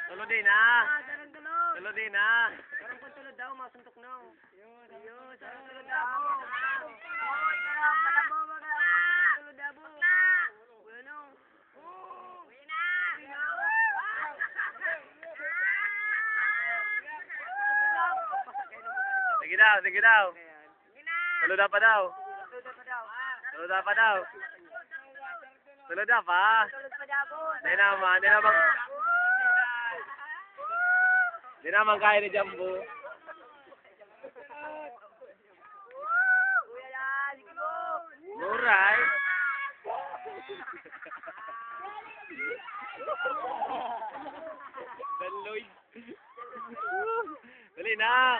Tulod din ah. Sarang tulod. Tulod din ah. Sarang kung tulod daw, masuntok na. Yun, sarang tulod daw. Oy, patabo, mga. Tulod daw. Bueno. Uy na. Sige daw, sige daw. Tulod na pa daw. Tulod na pa daw. Tulod na pa. Tulod pa daw. Hindi naman, Hindi naman kaya ni Jumbo. Kuya yan, sige mo. Muray. Dan Lloyd. Dali na.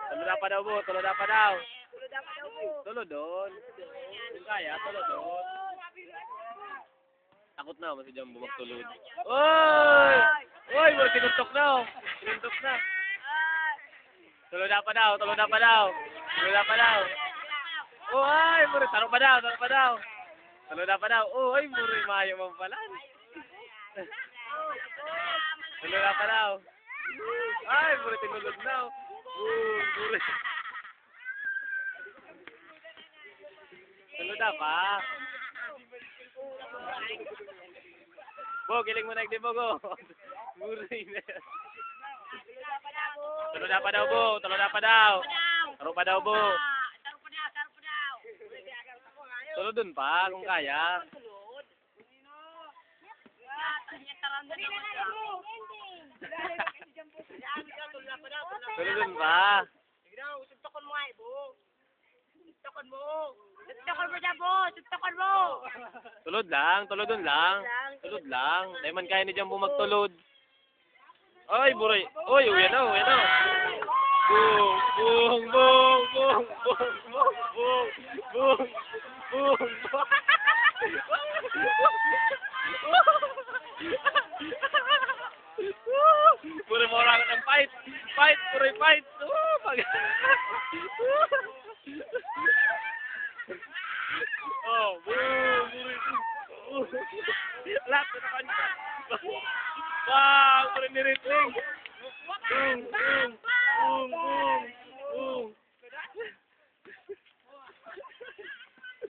Tulod na pa daw po, tulod na pa daw. Tulod daw pa daw po. Tulod doon. Kung kaya, tulod doon. Takot na si Jumbo magtulod. Oy! Oy, mo tinuntok na oh. Tinuntok na. Tulod na pa daw, tulod na pa daw. Tulod na pa daw. Oy, mure taro pa daw, taro pa daw. Tulod na pa daw. Oy, mure mayo man pala. Tulod na pa daw. Ay, mure tinulod na oh. Mure. Tulod na pa. Bo, giling mo na di Bogo. Muray na. Tulod na pa daw, Bo. Tulod na pa daw. Taro pa daw, Bo. Tulod dun pa, kung kaya. Tulod dun pa. Suntokan mo nga, Ibo. Suntokan mo. Suntokan mo dyan, Bo. Suntokan mo. Tulod lang, tulod dun lang. Tulod lang. Dahil man kaya ni Jumbo magtulod. Ay, buray. Oy, uwi na, uwi na. Boom, boom, boom, boom, boom, boom, boom, boom, boom. Buray mo orang ng fight. Fight, buray fight. Oh, boom, buray. Lahat na kanya. Wow, buray ni Ritling. Boom, boom, boom, boom.